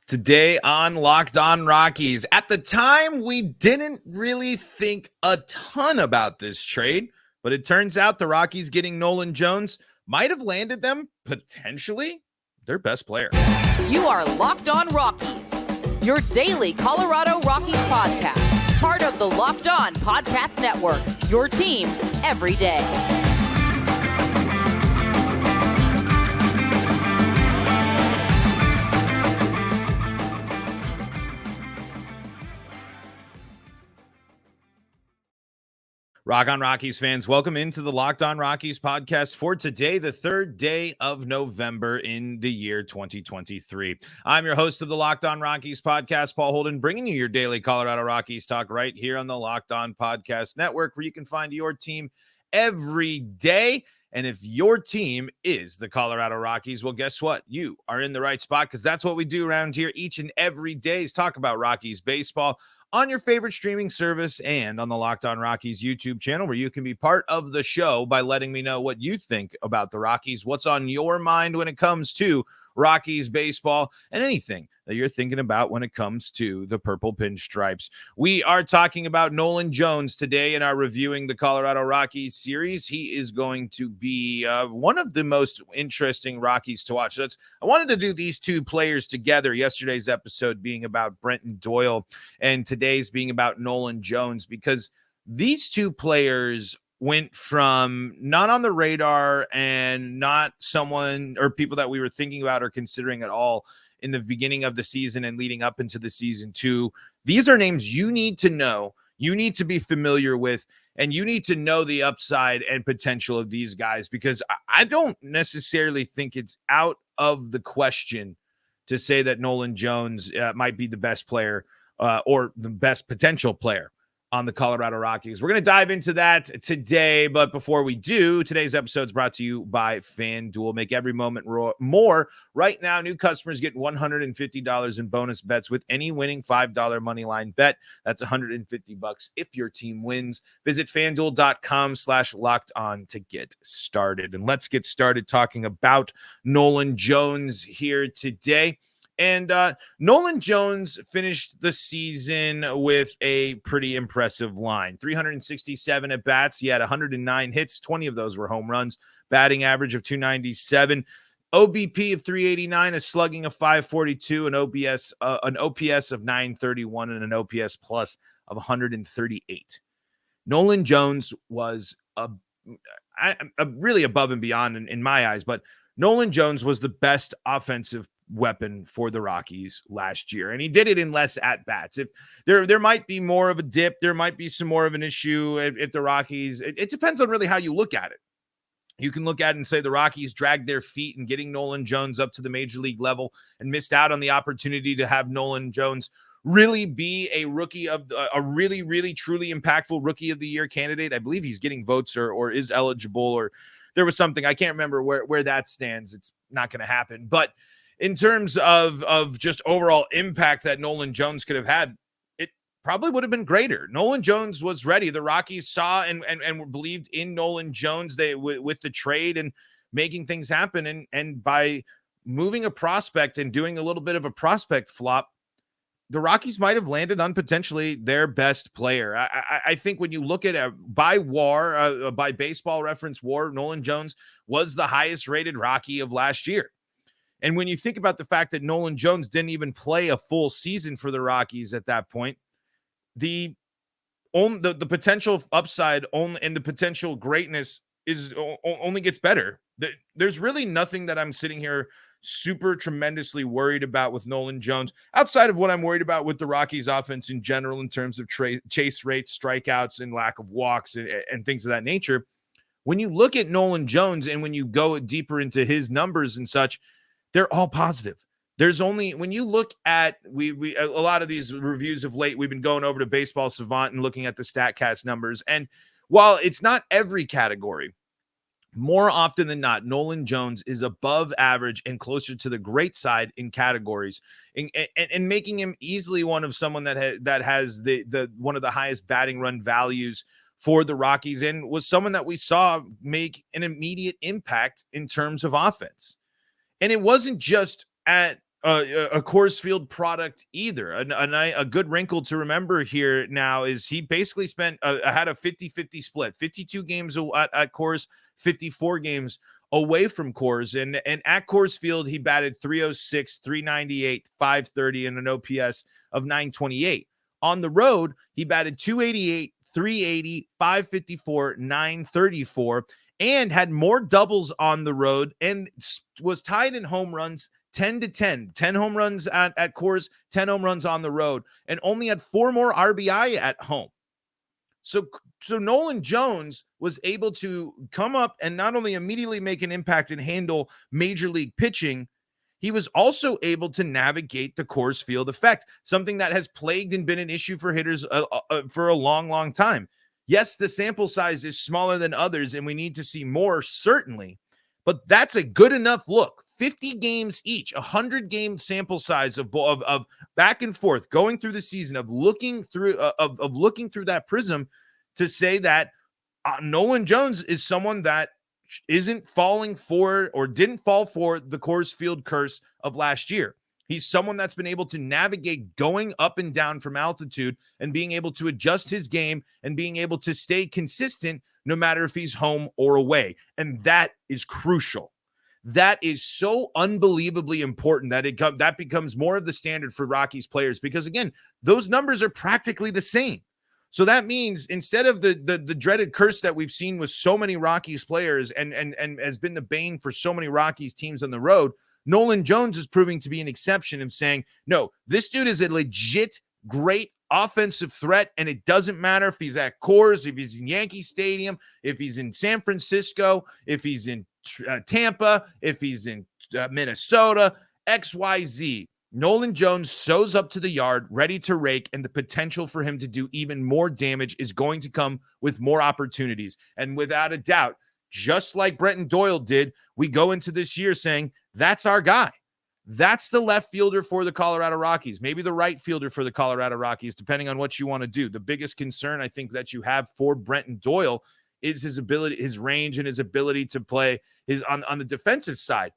Today on Locked On Rockies. At the time, we didn't really think a ton about this trade, but it turns out the Rockies getting Nolan Jones might have landed them potentially their best player. You are Locked On Rockies, your daily Colorado Rockies podcast, part of the Locked On Podcast Network, your team every day. Rock on Rockies fans, welcome into the Locked On Rockies podcast for today, the third day of November in the year 2023. I'm your host of the Locked On Rockies podcast, Paul Holden, bringing you your daily Colorado Rockies talk right here on the Locked On Podcast Network, where you can find your team every day. And if your team is the Colorado Rockies, well, guess what? You are in the right spot, because that's what we do around here each and every day is talk about Rockies baseball on your favorite streaming service and on the Locked On Rockies YouTube channel, where you can be part of the show by letting me know what you think about the Rockies, what's on your mind when it comes to Rockies baseball, and anything that you're thinking about when it comes to the Purple Pinstripes. We are talking about Nolan Jones today in our Reviewing the Colorado Rockies series. He is going to be one of the most interesting Rockies to watch. I wanted to do these two players together, yesterday's episode being about Brenton Doyle and today's being about Nolan Jones, because these two players went from not on the radar and not someone or people that we were thinking about or considering at all in the beginning of the season and leading up into the season to. These are names you need to know, you need to be familiar with, and you need to know the upside and potential of these guys, because I don't necessarily think it's out of the question to say that Nolan Jones might be the best player or the best potential player on the Colorado Rockies. We're going to dive into that today, but before we do, today's episode is brought to you by FanDuel. Make every moment more. Right now, new customers get $150 in bonus bets with any winning $5 moneyline bet. That's $150 if your team wins. Visit FanDuel.com/locked-on to get started. And let's get started talking about Nolan Jones here today. And Nolan Jones finished the season with a pretty impressive line. 367 at-bats. He had 109 hits. 20 of those were home runs. Batting average of 297. OBP of 389. A slugging of 542. An OPS of 931. And an OPS plus of 138. Nolan Jones was really above and beyond in my eyes. But Nolan Jones was the best offensive weapon for the Rockies last year, and he did it in less at-bats. If there might be more of a dip, there might be some more of an issue if the Rockies, it depends on really how you look at it. You can look at it and say the Rockies dragged their feet in getting Nolan Jones up to the major league level and missed out on the opportunity to have Nolan Jones really be a rookie of a really, really, truly impactful rookie of the year candidate. I believe he's getting votes or is eligible, or there was something, I can't remember where that stands. It's not going to happen, but in terms of just overall impact that Nolan Jones could have had, it probably would have been greater. Nolan Jones was ready. The Rockies saw and believed in Nolan Jones with the trade and making things happen. And by moving a prospect and doing a little bit of a prospect flop, the Rockies might have landed on potentially their best player. I think when you look at by WAR, by Baseball Reference WAR, Nolan Jones was the highest rated Rocky of last year. And when you think about the fact that Nolan Jones didn't even play a full season for the Rockies at that point, the potential upside and the potential greatness only gets better. There's really nothing that I'm sitting here super tremendously worried about with Nolan Jones, outside of what I'm worried about with the Rockies offense in general in terms of chase rates, strikeouts, and lack of walks and things of that nature. When you look at Nolan Jones and when you go deeper into his numbers and such, they're all positive. There's only, when you look at a lot of these reviews of late, we've been going over to Baseball Savant and looking at the StatCast numbers. And while it's not every category, more often than not, Nolan Jones is above average and closer to the great side in categories, and making him easily one of someone that has the one of the highest batting run values for the Rockies, and was someone that we saw make an immediate impact in terms of offense. And it wasn't just at a Coors Field product either. A good wrinkle to remember here now is he basically had a 50-50 split, 52 games at Coors, 54 games away from Coors. And at Coors Field, he batted 306, 398, 530, and an OPS of 928. On the road, he batted 288, 380, 554, 934, and had more doubles on the road and was tied in home runs 10-10, 10 home runs at Coors, 10 home runs on the road, and only had 4 more RBI at home. So Nolan Jones was able to come up and not only immediately make an impact and handle major league pitching, he was also able to navigate the Coors Field effect, something that has plagued and been an issue for hitters for a long, long time. Yes, the sample size is smaller than others, and we need to see more, certainly, but that's a good enough look. 50 games each, 100-game sample size of back and forth going through the season, of looking through that prism to say that Nolan Jones is someone that isn't falling for or didn't fall for the Coors Field curse of last year. He's someone that's been able to navigate going up and down from altitude and being able to adjust his game and being able to stay consistent no matter if he's home or away. And that is crucial. That is so unbelievably important that that becomes more of the standard for Rockies players, because again, those numbers are practically the same. So that means instead of the dreaded curse that we've seen with so many Rockies players and has been the bane for so many Rockies teams on the road, Nolan Jones is proving to be an exception of saying, no, this dude is a legit great offensive threat, and it doesn't matter if he's at Coors, if he's in Yankee Stadium, if he's in San Francisco, if he's in Tampa, if he's in Minnesota, XYZ. Nolan Jones shows up to the yard ready to rake, and the potential for him to do even more damage is going to come with more opportunities. And without a doubt, just like Brenton Doyle did, we go into this year saying, that's our guy. That's the left fielder for the Colorado Rockies, maybe the right fielder for the Colorado Rockies, depending on what you want to do. The biggest concern I think that you have for Brenton Doyle is his ability, his range, and his ability to play his on the defensive side.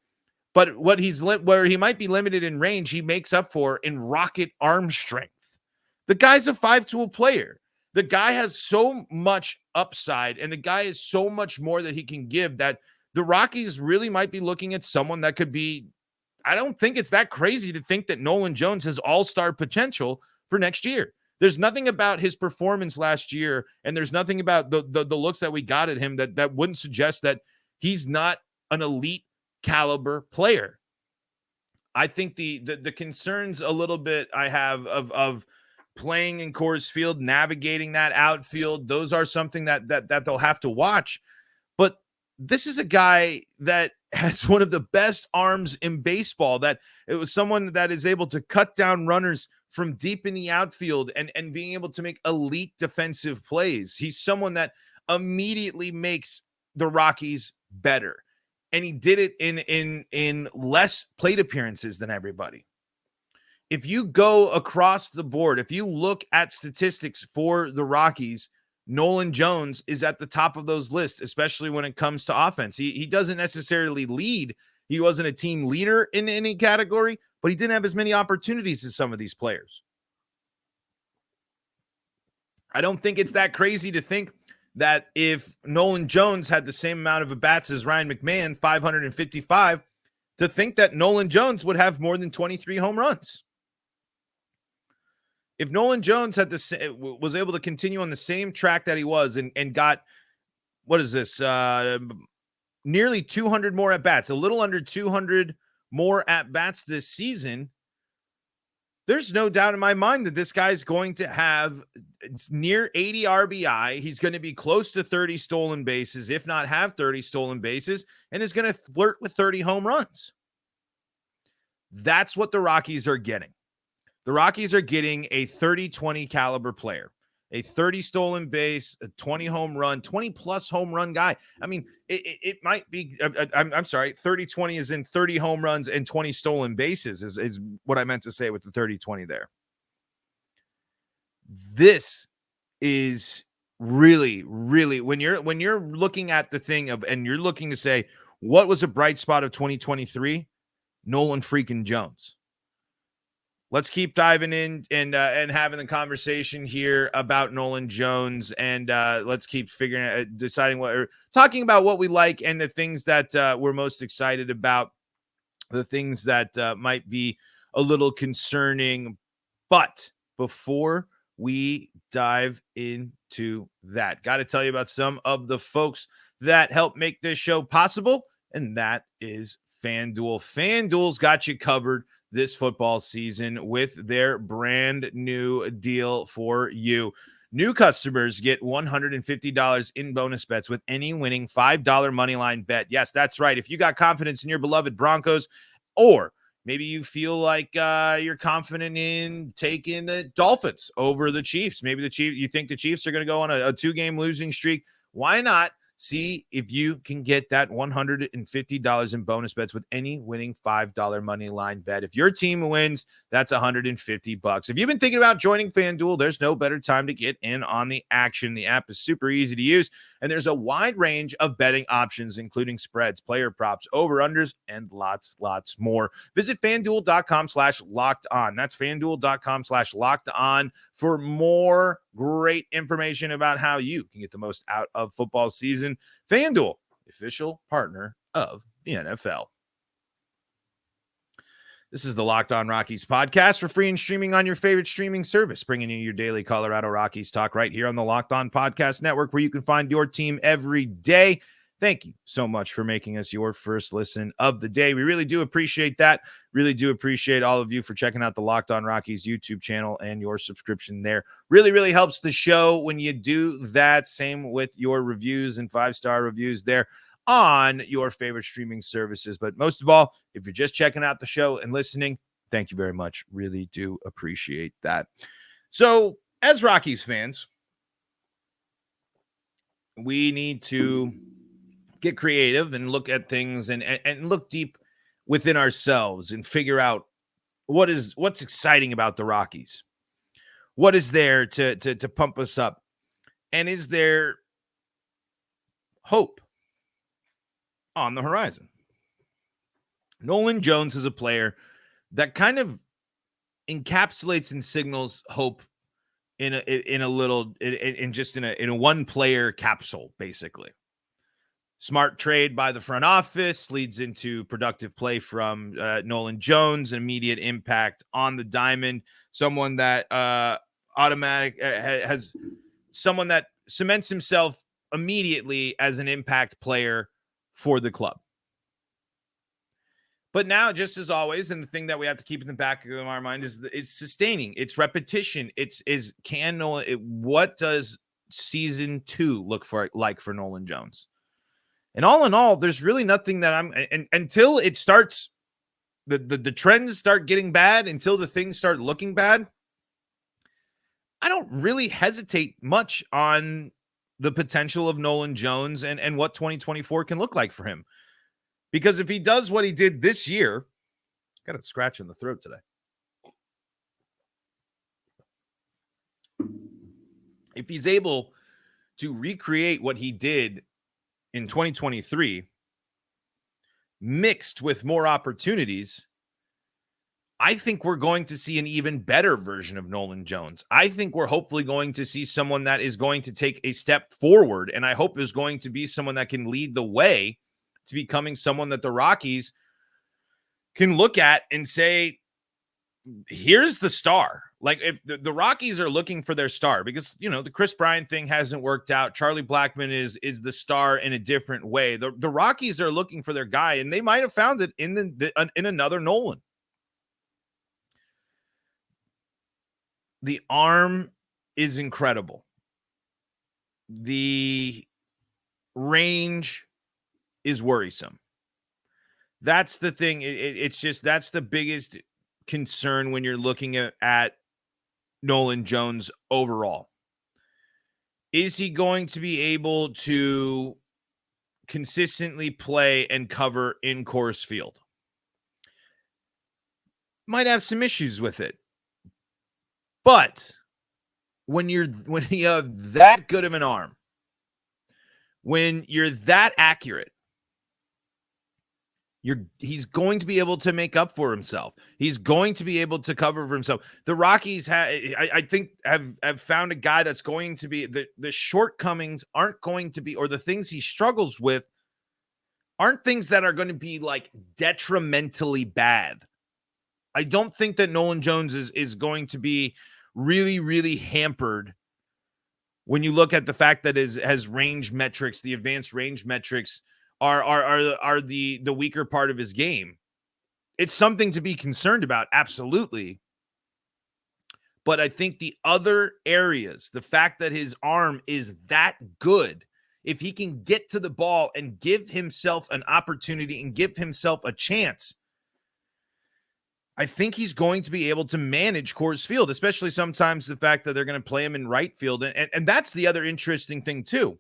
But where he might be limited in range, he makes up for in rocket arm strength. The guy's a 5-tool player. The guy has so much upside, and the guy is so much more that he can give, that the Rockies really might be looking at someone that could be, I don't think it's that crazy to think that Nolan Jones has all-star potential for next year. There's nothing about his performance last year, and there's nothing about the looks that we got at him that wouldn't suggest that he's not an elite caliber player. I think the concerns a little bit I have of playing in Coors Field, navigating that outfield, those are something that they'll have to watch. But this is a guy that has one of the best arms in baseball, that it was someone that is able to cut down runners from deep in the outfield and being able to make elite defensive plays. He's someone that immediately makes the Rockies better. And he did it in less plate appearances than everybody. If you go across the board, if you look at statistics for the Rockies, Nolan Jones is at the top of those lists, especially when it comes to offense. He doesn't necessarily lead. He wasn't a team leader in any category, but he didn't have as many opportunities as some of these players. I don't think it's that crazy to think that if Nolan Jones had the same amount of at-bats as Ryan McMahon, 555, to think that Nolan Jones would have more than 23 home runs. If Nolan Jones was able to continue on the same track that he was and got, what is this, nearly 200 more at-bats, a little under 200 more at-bats this season, there's no doubt in my mind that this guy's going to have near 80 RBI. He's going to be close to 30 stolen bases, if not have 30 stolen bases, and is going to flirt with 30 home runs. That's what the Rockies are getting. The Rockies are getting a 30-20 caliber player, a 30 stolen base, a 20 home run, 20-plus home run guy. I mean, it might be, I'm sorry, 30-20 is in 30 home runs and 20 stolen bases is what I meant to say with the 30-20 there. This is really, really, when you're looking at the thing of, and you're looking to say, what was a bright spot of 2023? Nolan freaking Jones. let's keep diving in and having the conversation here about Nolan Jones, and let's keep deciding or talking about what we like and the things that we're most excited about, the things that might be a little concerning. But before we dive into that, got to tell you about some of the folks that help make this show possible, and that is FanDuel. FanDuel's got you covered this football season with their brand new deal for you. New customers get $150 in bonus bets with any winning $5 moneyline bet. Yes, that's right. If you got confidence in your beloved Broncos, or maybe you feel like you're confident in taking the Dolphins over the Chiefs, maybe you think the Chiefs are going to go on a 2-game losing streak, why not see if you can get that $150 in bonus bets with any winning $5 money line bet? If your team wins, that's $150. If you've been thinking about joining FanDuel, there's no better time to get in on the action. The app is super easy to use, and there's a wide range of betting options, including spreads, player props, over-unders, and lots more. Visit FanDuel.com/locked-on. That's FanDuel.com/locked-on for more great information about how you can get the most out of football season. FanDuel, official partner of the NFL. This is the Locked On Rockies podcast for free and streaming on your favorite streaming service, bringing you your daily Colorado Rockies talk right here on the Locked On Podcast Network, where you can find your team every day. Thank you so much for making us your first listen of the day. We really do appreciate that. Really do appreciate all of you for checking out the Locked On Rockies YouTube channel and your subscription there. Really helps the show when you do that. Same with your reviews and 5-star reviews there on your favorite streaming services. But most of all, if you're just checking out the show and listening, thank you very much. Really do appreciate that. So, as Rockies fans, we need to get creative and look at things and look deep within ourselves and figure out what's exciting about the Rockies. What is there to pump us up? And is there hope on the horizon? Nolan Jones is a player that kind of encapsulates and signals hope in a one player capsule, basically. Smart trade by the front office leads into productive play from Nolan Jones, an immediate impact on the diamond, someone that has someone that cements himself immediately as an impact player for the club. But now, just as always, and the thing that we have to keep in the back of our mind is sustaining. It's repetition. What does season 2 look like for Nolan Jones? And all in all, there's really nothing that until it starts, the trends start getting bad, until the things start looking bad, I don't really hesitate much on the potential of Nolan Jones and what 2024 can look like for him. Because if he does what he did this year, got a scratch in the throat today. If he's able to recreate what he did in 2023, mixed with more opportunities, I think we're going to see an even better version of Nolan Jones. I think we're hopefully going to see someone that is going to take a step forward, and I hope is going to be someone that can lead the way to becoming someone that the Rockies can look at and say, here's the star. Like, if the Rockies are looking for their star, because, the Chris Bryant thing hasn't worked out. Charlie Blackmon is the star in a different way. The Rockies are looking for their guy, and they might have found it in another Nolan. The arm is incredible. The range is worrisome. That's the thing. That's the biggest concern when you're looking at Nolan Jones overall. Is he going to be able to consistently play and cover in Coors Field? Might have some issues with it. But when you have that good of an arm, when you're that accurate, he's going to be able to make up for himself. He's going to be able to cover for himself. The Rockies I think have found a guy that's going to be the shortcomings aren't going to be, or the things he struggles with aren't things that are going to be like detrimentally bad. I don't think that Nolan Jones is going to be really, really hampered when you look at the fact that his range metrics, the advanced range metrics, are the weaker part of his game. It's something to be concerned about, absolutely. But I think the other areas, the fact that his arm is that good, if he can get to the ball and give himself an opportunity and give himself a chance, I think he's going to be able to manage Coors Field, especially sometimes the fact that they're going to play him in right field. And that's the other interesting thing, too.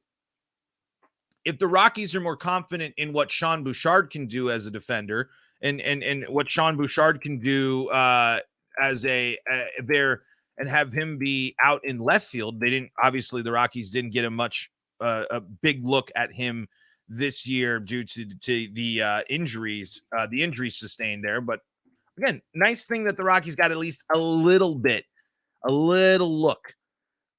If the Rockies are more confident in what Sean Bouchard can do as a defender and what Sean Bouchard can do as there and have him be out in left field, obviously the Rockies didn't get a big look at him this year due to the injuries sustained there. But again, nice thing that the Rockies got at least a little look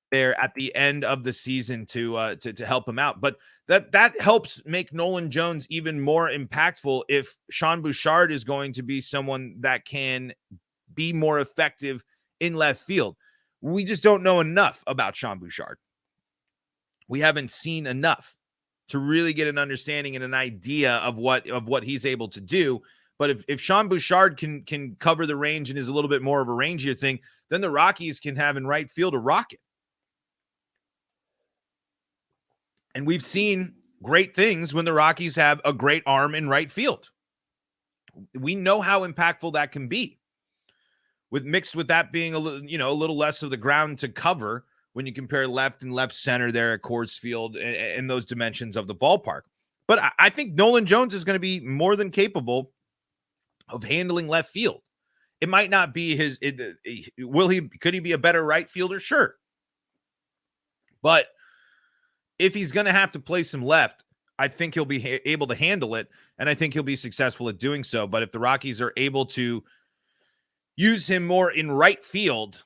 there at the end of the season to help him out. But that helps make Nolan Jones even more impactful if Sean Bouchard is going to be someone that can be more effective in left field. We just don't know enough about Sean Bouchard. We haven't seen enough to really get an understanding and an idea of what he's able to do. But if Sean Bouchard can cover the range and is a little bit more of a rangier thing, then the Rockies can have in right field a rocket. And we've seen great things when the Rockies have a great arm in right field. We know how impactful that can be. Mixed with that being a little less of the ground to cover when you compare left and left center there at Coors Field and those dimensions of the ballpark. But I think Nolan Jones is going to be more than capable of handling left field. It might not be could he be a better right fielder? Sure. But if he's going to have to play some left, I think he'll be able to handle it, and I think he'll be successful at doing so. But if the Rockies are able to use him more in right field,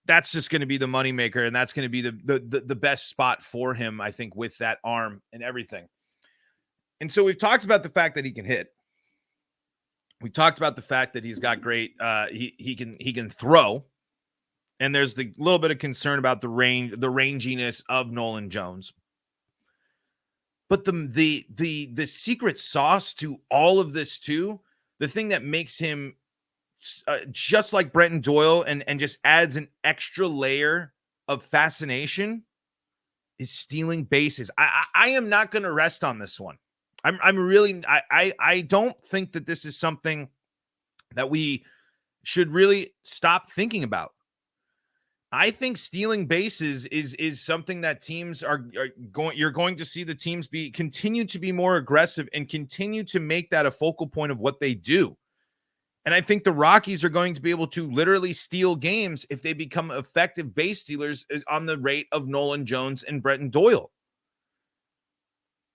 that's just going to be the moneymaker, and that's going to be the best spot for him, I think, with that arm and everything. And so we've talked about the fact that he can hit. We talked about the fact that he's got great he can throw. And there's the little bit of concern about the ranginess of Nolan Jones. But the secret sauce to all of this too, the thing that makes him just like Brenton Doyle and just adds an extra layer of fascination is stealing bases. I am not going to rest on this one. I don't think that this is something that we should really stop thinking about. I think stealing bases is something that teams you're going to see the teams continue to be more aggressive and continue to make that a focal point of what they do. And I think the Rockies are going to be able to literally steal games if they become effective base stealers on the rate of Nolan Jones and Brenton Doyle.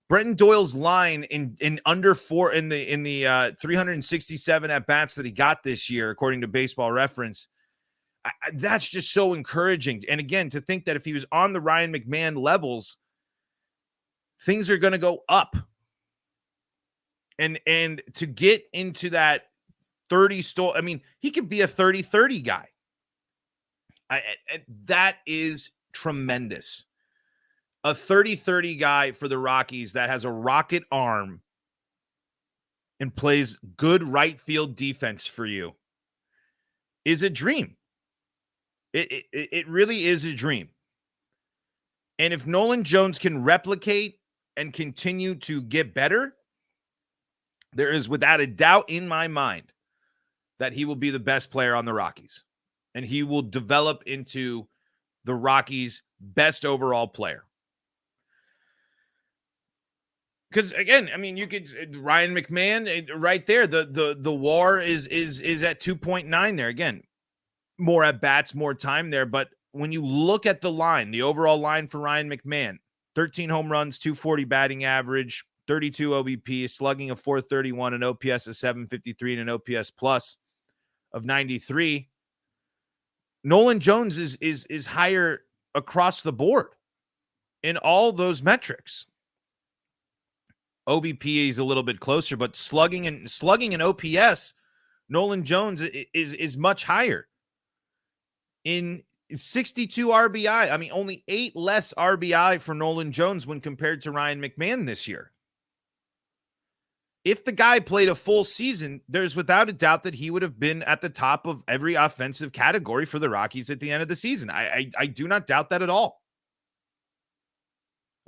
Brenton Doyle's line in under 4 in the 367 at bats that he got this year, according to Baseball Reference. That's just so encouraging. And again, to think that if he was on the Ryan McMahon levels, things are going to go up. And to get into that 30 he could be a 30-30 guy. That is tremendous. A 30-30 guy for the Rockies that has a rocket arm and plays good right field defense for you is a dream. It really is a dream. And if Nolan Jones can replicate and continue to get better, there is without a doubt in my mind that he will be the best player on the Rockies. And he will develop into the Rockies' best overall player. Because again, I mean, you could Ryan McMahon right there. The WAR is at 2.9 there. Again, more at bats, more time there. But when you look at the line, the overall line for Ryan McMahon, 13 home runs, 240 batting average, 32 OBP, slugging of 431, an OPS of 753, and an OPS plus of 93. Nolan Jones is higher across the board in all those metrics. OBP is a little bit closer, but slugging and OPS, Nolan Jones is much higher. In 62 RBI, I mean, only 8 less RBI for Nolan Jones when compared to Ryan McMahon this year. If the guy played a full season, there's without a doubt that he would have been at the top of every offensive category for the Rockies at the end of the season. I do not doubt that at all.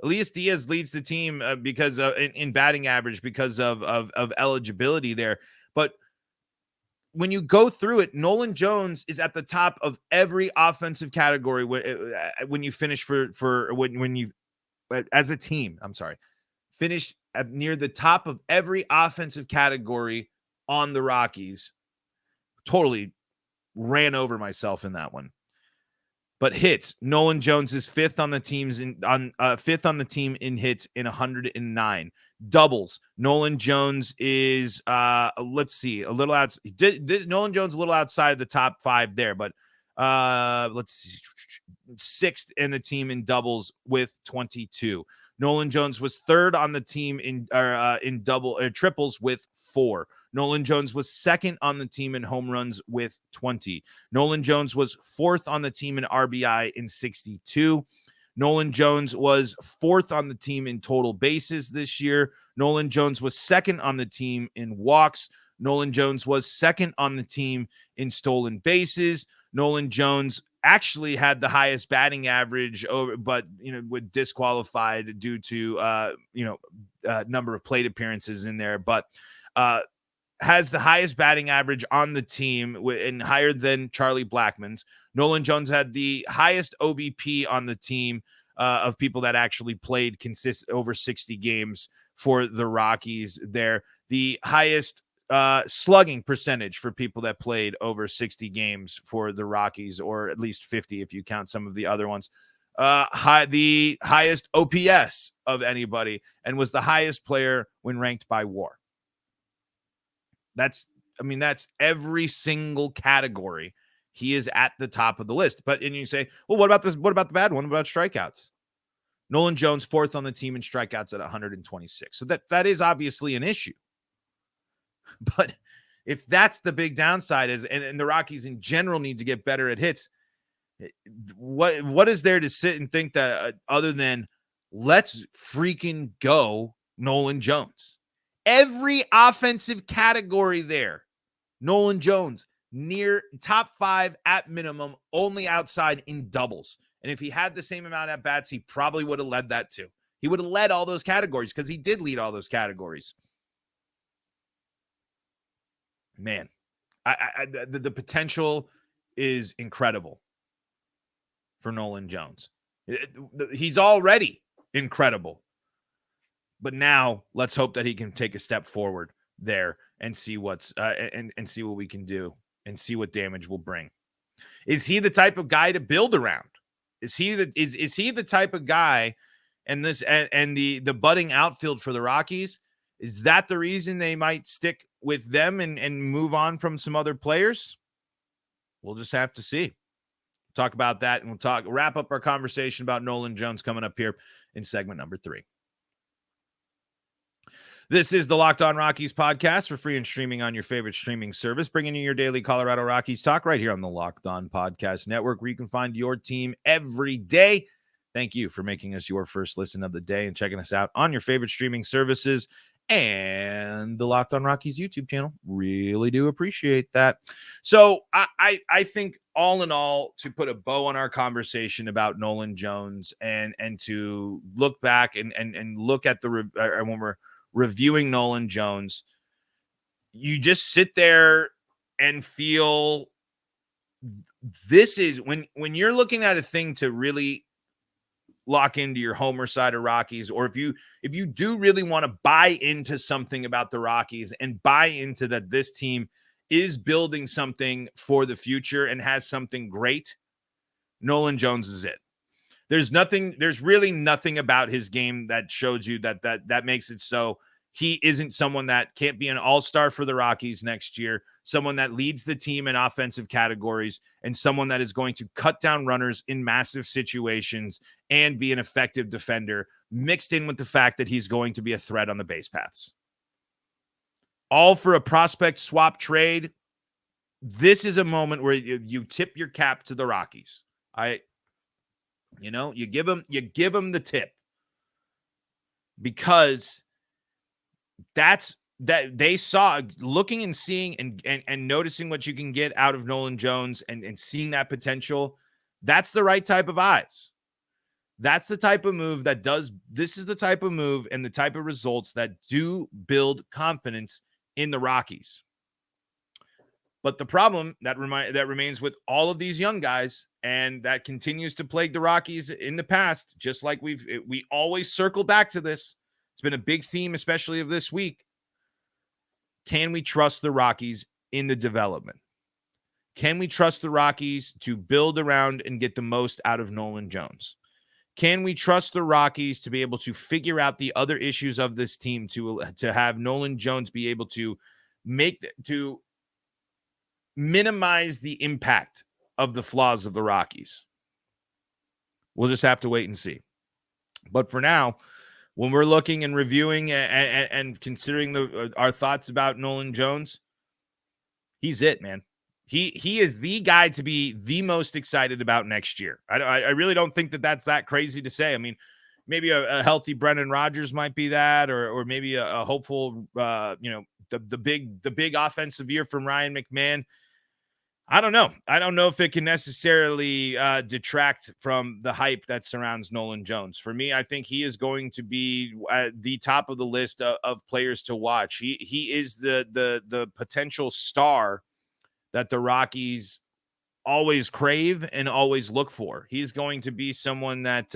Elias Diaz leads the team because of in batting average because of eligibility there. But when you go through it, Nolan Jones is at the top of every offensive category when you finish when you as a team. I'm sorry, finished at near the top of every offensive category on the Rockies. Totally ran over myself in that one. But hits, Nolan Jones is fifth on the team in hits in 109. Doubles, Nolan Jones is let's see, a little out. Nolan Jones a little outside of the top 5 there, but let's see, sixth in the team in doubles with 22. Nolan Jones was third on the team in triples with 4. Nolan Jones was second on the team in home runs with 20. Nolan Jones was fourth on the team in RBI in 62. Nolan Jones was fourth on the team in total bases this year. Nolan Jones was second on the team in walks. Nolan Jones was second on the team in stolen bases. Nolan Jones actually had the highest batting average but was disqualified due to number of plate appearances in there, but has the highest batting average on the team and higher than Charlie Blackmon's. Nolan Jones had the highest OBP on the team of people that actually played over 60 games for the Rockies there. The highest slugging percentage for people that played over 60 games for the Rockies, or at least 50 if you count some of the other ones. The highest OPS of anybody, and was the highest player when ranked by WAR. That's every single category. He is at the top of the list. And you say, well, what about this? What about the bad one? What about strikeouts? Nolan Jones, fourth on the team in strikeouts at 126. So that is obviously an issue. But if that's the big downside and the Rockies in general need to get better at hits, what is there to sit and think that other than let's freaking go Nolan Jones? Every offensive category there, Nolan Jones near top 5 at minimum, only outside in doubles. And if he had the same amount at bats, he probably would have led that too. He would have led all those categories because he did lead all those categories. Man, the potential is incredible for Nolan Jones. He's already incredible. But now let's hope that he can take a step forward there and see what's and see what we can do and see what damage will bring. Is he the type of guy to build around? Is he the type of guy and the budding outfield for the Rockies? Is that the reason they might stick with them and move on from some other players? We'll just have to see. Talk about that, and we'll wrap up our conversation about Nolan Jones coming up here in segment number 3. This is the Locked On Rockies podcast, for free and streaming on your favorite streaming service, bringing you your daily Colorado Rockies talk right here on the Locked On Podcast Network, where you can find your team every day. Thank you for making us your first listen of the day and checking us out on your favorite streaming services and the Locked On Rockies YouTube channel. Really do appreciate that. So I think all in all, to put a bow on our conversation about Nolan Jones and to look back and look at when we're reviewing Nolan Jones, you just sit there and feel this is when you're looking at a thing to really lock into your homer side of Rockies, or if you do really want to buy into something about the Rockies and buy into that this team is building something for the future and has something great, Nolan Jones is it. There's really nothing about his game that shows you that makes it so he isn't someone that can't be an all-star for the Rockies next year, someone that leads the team in offensive categories, and someone that is going to cut down runners in massive situations and be an effective defender, mixed in with the fact that he's going to be a threat on the base paths. All for a prospect swap trade. This is a moment where you tip your cap to the Rockies. You give them the tip, because that they saw, looking and seeing and noticing what you can get out of Nolan Jones and seeing that potential. That's the right type of eyes. That's the type of move this is the type of move and the type of results that do build confidence in the Rockies. But the problem that remains with all of these young guys, and that continues to plague the Rockies in the past, just like we always circle back to this. It's been a big theme, especially of this week. Can we trust the Rockies in the development? Can we trust the Rockies to build around and get the most out of Nolan Jones? Can we trust the Rockies to be able to figure out the other issues of this team to have Nolan Jones be able to minimize the impact of the flaws of the Rockies? We'll just have to wait and see. But for now, when we're looking and reviewing and considering our thoughts about Nolan Jones, he's it, man. He is the guy to be the most excited about next year. I really don't think that's that crazy to say. I mean, maybe a healthy Brendan Rodgers might be that, or maybe a hopeful, the big offensive year from Ryan McMahon. I don't know. I don't know if it can necessarily detract from the hype that surrounds Nolan Jones. For me, I think he is going to be at the top of the list of players to watch. He is the potential star that the Rockies always crave and always look for. He's going to be someone that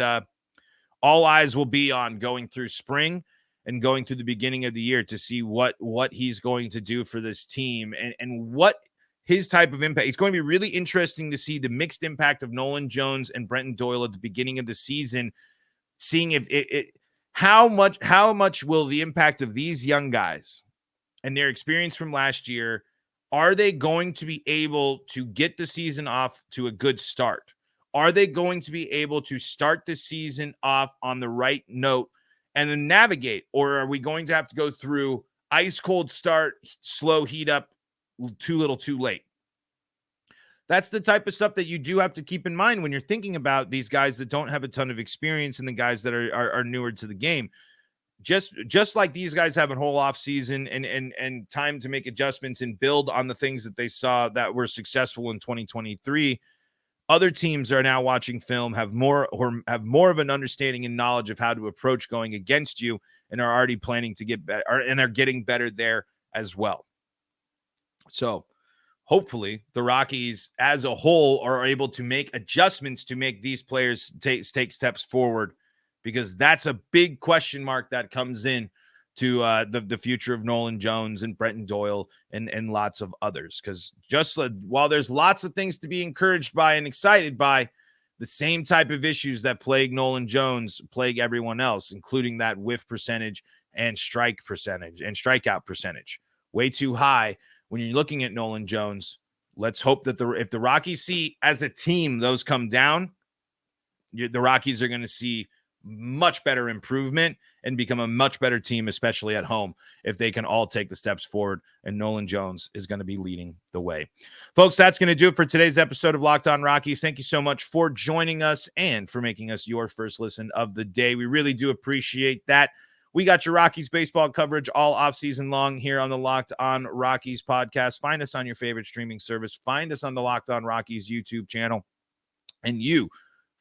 all eyes will be on going through spring and going through the beginning of the year to see what he's going to do for this team and what his type of impact. It's going to be really interesting to see the mixed impact of Nolan Jones and Brenton Doyle at the beginning of the season, seeing if how much will the impact of these young guys and their experience from last year, are they going to be able to get the season off to a good start? Are they going to be able to start the season off on the right note and then navigate? Or are we going to have to go through ice cold start, slow heat up, too little too late? That's the type of stuff that you do have to keep in mind when you're thinking about these guys that don't have a ton of experience and the guys that are newer to the game. Just like these guys have a whole off season and time to make adjustments and build on the things that they saw that were successful in 2023. Other teams are now watching film, have more of an understanding and knowledge of how to approach going against you, and are already planning to get better and are getting better there as well. So hopefully the Rockies as a whole are able to make adjustments to make these players take steps forward, because that's a big question mark that comes in to the future of Nolan Jones and Brenton Doyle and lots of others. Because while there's lots of things to be encouraged by and excited by, the same type of issues that plague Nolan Jones plague everyone else, including that whiff percentage and strikeout percentage. Way too high. When you're looking at Nolan Jones, let's hope that if the Rockies see as a team those come down, the Rockies are going to see much better improvement and become a much better team, especially at home, if they can all take the steps forward, and Nolan Jones is going to be leading the way. Folks, that's going to do it for today's episode of Locked On Rockies. Thank you so much for joining us and for making us your first listen of the day. We really do appreciate that. We got your Rockies baseball coverage all offseason long here on the Locked On Rockies podcast. Find us on your favorite streaming service. Find us on the Locked On Rockies YouTube channel. And you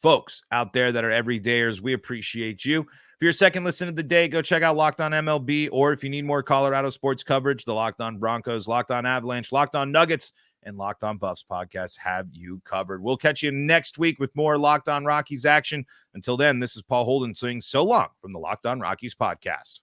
folks out there that are everydayers, we appreciate you. For your second listen of the day, go check out Locked On MLB, or if you need more Colorado sports coverage, the Locked On Broncos, Locked On Avalanche, Locked On Nuggets, and Locked On Buffs podcasts have you covered. We'll catch you next week with more Locked On Rockies action. Until then, this is Paul Holden saying so long from the Locked On Rockies podcast.